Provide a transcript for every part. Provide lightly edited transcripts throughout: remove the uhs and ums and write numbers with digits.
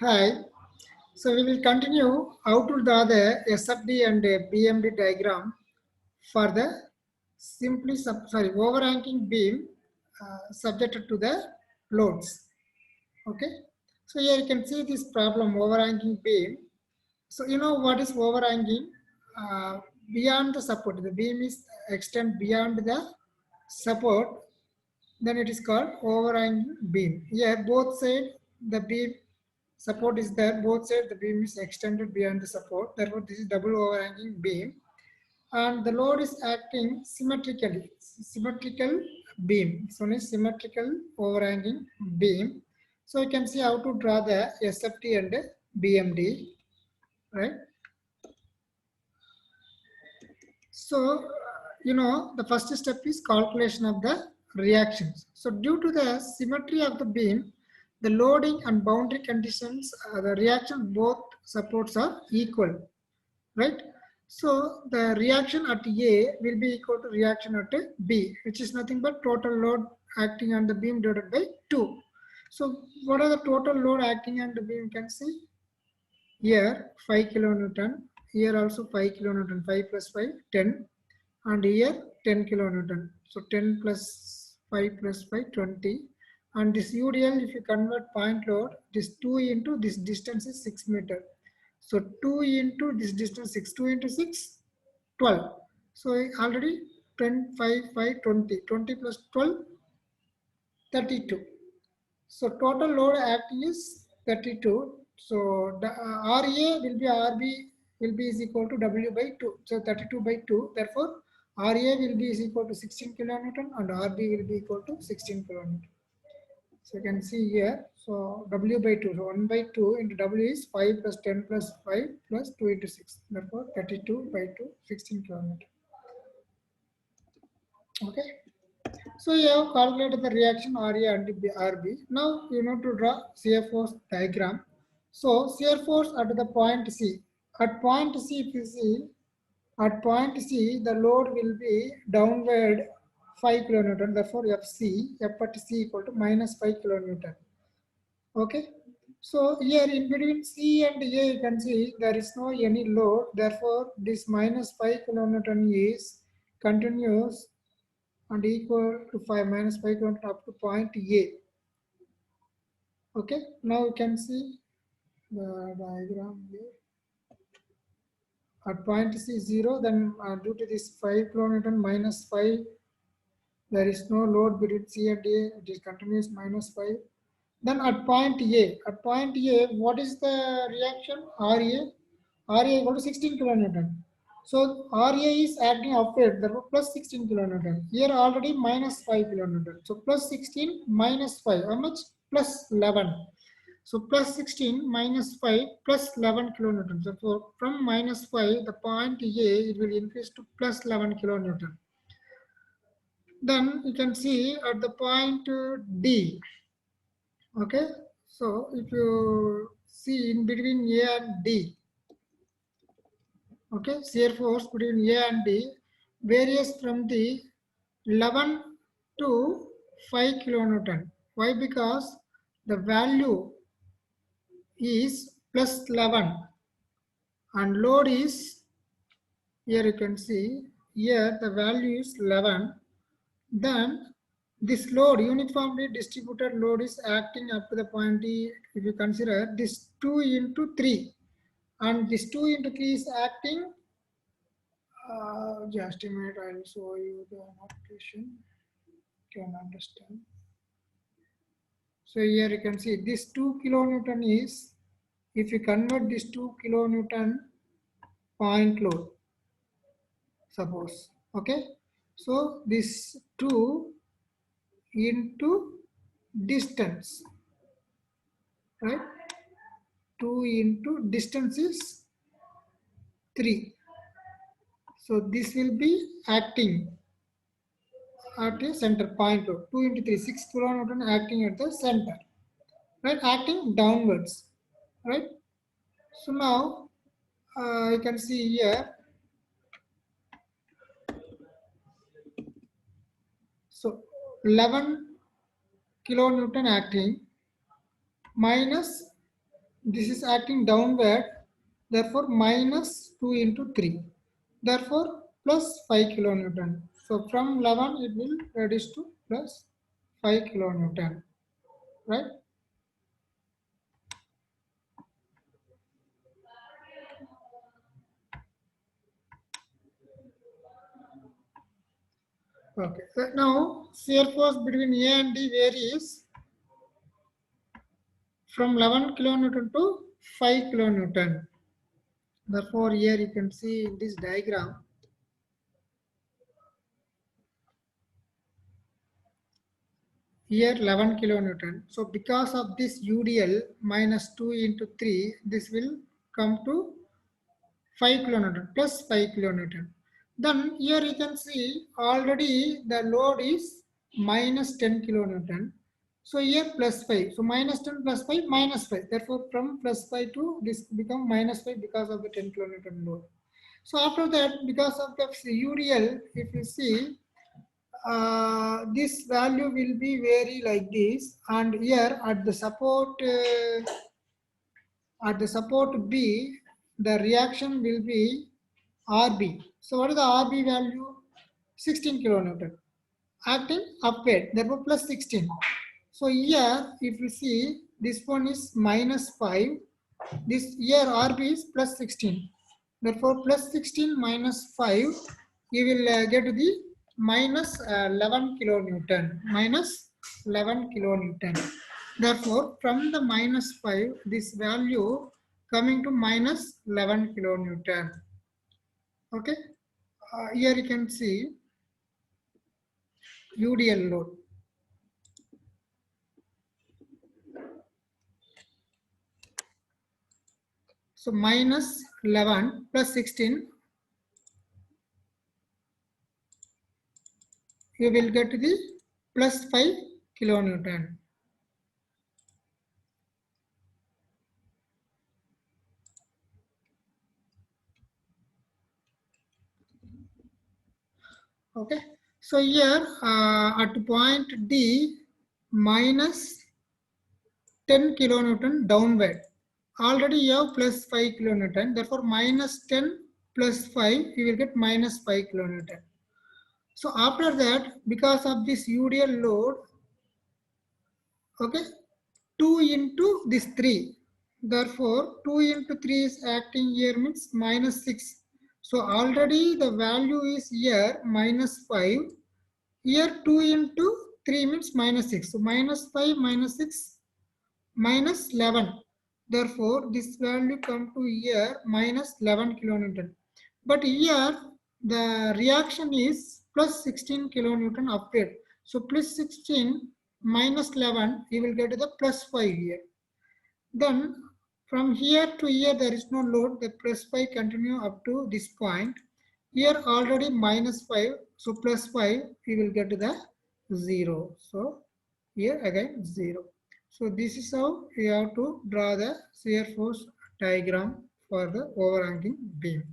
Hi. So we will continue how to draw the SFD and BMD diagram for the overhanging beam subjected to the loads. Okay. So here you can see this problem, overhanging beam. So you know what is overhanging? Beyond the support, the beam is extend beyond the support, then it is called overhanging beam. Here both side the beam support is there, both sides the beam is extended beyond the support, therefore this is double overhanging beam, and the load is acting symmetrically. Symmetrical beam, so it is symmetrical overhanging beam. So you can see how to draw the SFD and BMD, right? So you know the first step is calculation of the reactions. So due to the symmetry of the beam, the loading and boundary conditions, the reaction both supports are equal, right? So the reaction at A will be equal to reaction at B, which is nothing but total load acting on the beam divided by 2. So what are the total load acting on the beam? You can see here 5 kilonewton, here also 5 kilonewton, 5 plus 5, 10, and here 10 kilonewton. So 10 plus 5 plus 5, 20. And this UDL, if you convert point load, this 2 into this distance is 6 meter. So 2 into this distance 6, 2 into 6, 12. So already 10, 5, 5, 20. 20 plus 12, 32. So total load acting is 32. So the RA will be RB will be is equal to W by 2. So 32 by 2. Therefore, RA will be is equal to 16 kilonewton and RB will be equal to 16 kilonewton. So you can see here. So W by 2. So 1 by 2 into W is 5 plus 10 plus 5 plus 2 into 6. Therefore, 32 by 2, 16 kilonewton. Okay. So you have calculated the reaction RA and RB. Now you need to draw shear force diagram. So shear force at the point C. At point C, if you see, at point C, the load will be downward 5 kilonewton. Therefore, F at C equal to minus 5 kilonewton. Okay. So here in between C and A, you can see there is no any load. Therefore, this minus 5 kilonewton is continuous and equal to 5 minus 5 kilonewton up to point A. Okay, now you can see the diagram here. At point C 0, then due to this 5 kilonewton minus 5, there is no load between C and A, it is continuous minus 5. Then at point A, what is the reaction? RA equal to 16 kilonewton. So RA is acting upward, therefore plus 16 kilonewton. Here already minus 5 kilonewton. So plus 16 minus 5, how much? Plus 11. So plus 16 minus 5 plus 11 kilonewton. So from minus 5, the point A, it will increase to plus 11 kilonewton. Then you can see at the point D. Okay, so if you see in between A and D, okay, shear force between A and D varies from the 11 to 5 kilonewton. Why? Because the value is plus 11 and load is, here you can see, here the value is 11. Then this load, uniformly distributed load, is acting up to the point D. If you consider this 2 into 3, and this 2 into 3 is acting, just a minute, I will show you the notation, you can understand. So here you can see this 2 kilonewton is, if you convert this 2 kilonewton point load, suppose, okay. So this 2 into distance, right? 2 into distance is 3. So this will be acting at a center point load. 2 into 3, 6 kilonewton acting at the center, right? Acting downwards, right? So now you can see here. So 11 kilonewton acting minus this is acting downward, therefore minus 2 into 3, therefore plus 5 kilonewton. So from 11 it will reduce to plus 5 kilonewton, right? Okay, so now shear force between A and D varies from 11 kilonewton to 5 kilonewton. Therefore, here you can see in this diagram, here 11 kilonewton. So because of this UDL minus 2 into 3, this will come to 5 kilonewton plus 5 kilonewton. Then here you can see already the load is minus 10 kilonewton. So here plus 5. So minus 10 plus 5 minus 5. Therefore from plus 5 to this become minus 5 because of the 10 kilonewton load. So after that, because of the UDL, if you see, this value will be vary like this, and here at the support B, the reaction will be RB. So what is the RB value? 16 kilonewton. Acting upward, therefore plus 16. So here, if you see, this one is minus 5. This here RB is plus 16. Therefore, plus 16 minus 5, you will get the minus 11 kilonewton. Minus 11 kilonewton. Therefore, from the minus 5, this value coming to minus 11 kilonewton. Okay. Here you can see UDL load. So minus 11 plus 16, you will get the plus 5 kilonewton. Okay. So here at point D, minus 10 kilonewton downward. Already you have plus 5 kilonewton. Therefore, minus 10 plus 5, you will get minus 5 kilonewton. So after that, because of this UDL load, okay, 2 into this 3. Therefore, 2 into 3 is acting here means minus 6. So already the value is here minus 5. Here 2 into 3 means minus 6. So minus 5 minus 6 minus 11. Therefore, this value come to here minus 11 kilonewton. But here the reaction is plus 16 kilonewton upward. So plus 16 minus 11, you will get the plus 5 here. Then from here to here there is no load, the plus 5 continue up to this point. Here already minus 5, so plus 5, we will get the 0. So here again 0. So this is how we have to draw the shear force diagram for the overhanging beam.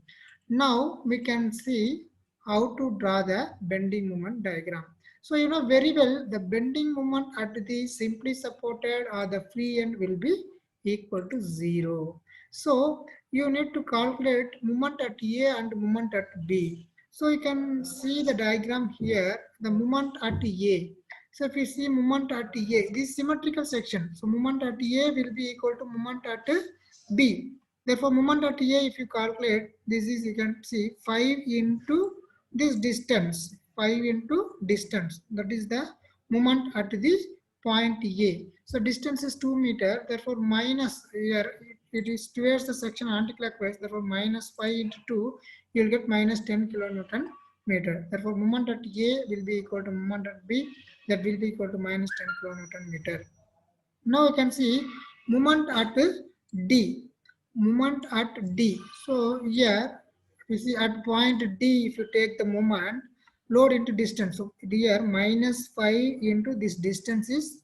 Now we can see how to draw the bending moment diagram. So you know very well the bending moment at the simply supported or the free end will be equal to 0. So you need to calculate moment at A and moment at B. So you can see the diagram here, the moment at A. So if you see moment at A, this symmetrical section. So moment at A will be equal to moment at B. Therefore, moment at A, if you calculate, this is, you can see 5 into this distance, 5 into distance. That is the moment at the point A. So distance is 2 meter. Therefore, minus here, it is towards the section anti-clockwise. Therefore, minus 5 into 2, you will get minus 10 kilonewton meter. Therefore, moment at A will be equal to moment at B. That will be equal to minus 10 kilonewton meter. Now you can see moment at D. Moment at D. So here you see at point D, if you take the moment, load into distance. So here minus 5 into this distance is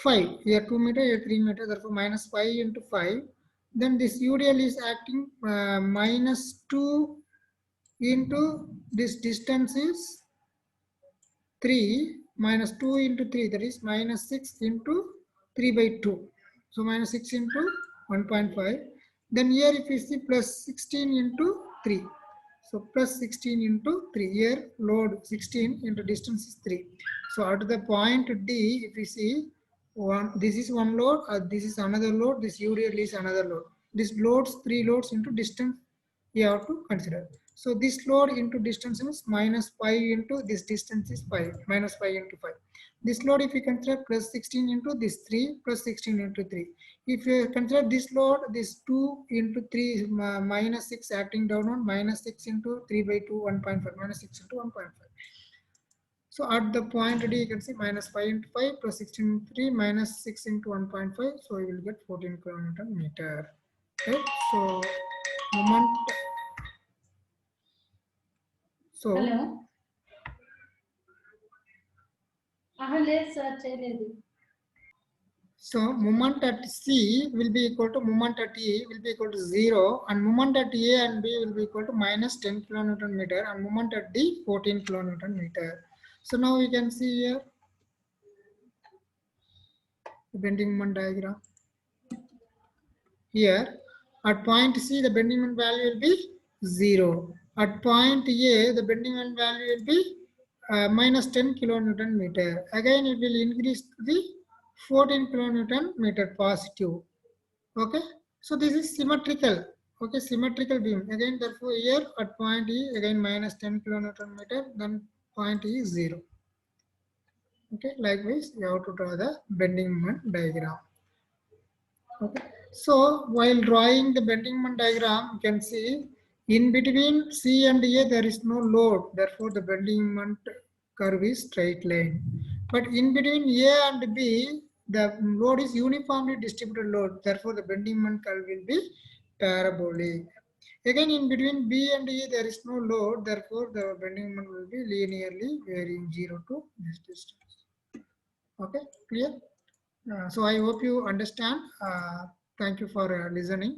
5. Here 2 meter, here 3 meter. Therefore minus 5 into 5. Then this UDL is acting minus 2 into this distance is 3 minus 2 into 3, that is minus 6 into 3 by 2. So minus 6 into 1.5. Then here if you see plus 16 into 3. So plus 16 into 3. Here load 16 into distance is 3. So at the point D, if you see this is one load, this is another load, this UDL is another load. This loads, 3 loads into distance you have to consider. So this load into distance is minus 5 into this distance is 5, minus 5 into 5. This load if you consider plus 16 into this 3 plus 16 into 3. If you consider this load, this 2 into 3 is minus 6 acting down on minus 6 into 3 by 2, 1.5, minus 6 into 1.5. So at the point D, you can see minus 5 into 5 plus 16 into 3 minus 6 into 1.5. So you will get 14 kilonewton meter. Right? So moment. So hello లేదు sir చేయలేదు. So moment at C will be equal to moment at E will be equal to 0, and moment at A and B will be equal to minus 10 kilonewton meter, and moment at D 14 kilonewton meter. So now we can see here the bending moment diagram. Here at point C the bending moment value will be 0. At point A the bending moment value will be minus 10 kilonewton meter. Again it will increase to the 14 kilonewton meter positive. Okay, so this is symmetrical. Okay, symmetrical beam. Again, therefore, here at point E, again minus 10 kilonewton meter, then point E is 0. Okay, likewise, you have to draw the bending moment diagram. Okay, so while drawing the bending moment diagram, you can see in between C and A there is no load, therefore the bending moment curve is straight line. But in between A and B, the load is uniformly distributed load, therefore the bending moment curve will be parabolic. Again, in between B and E there is no load, therefore the bending moment will be linearly varying 0 to this distance. Okay, clear? So I hope you understand. Thank you for listening.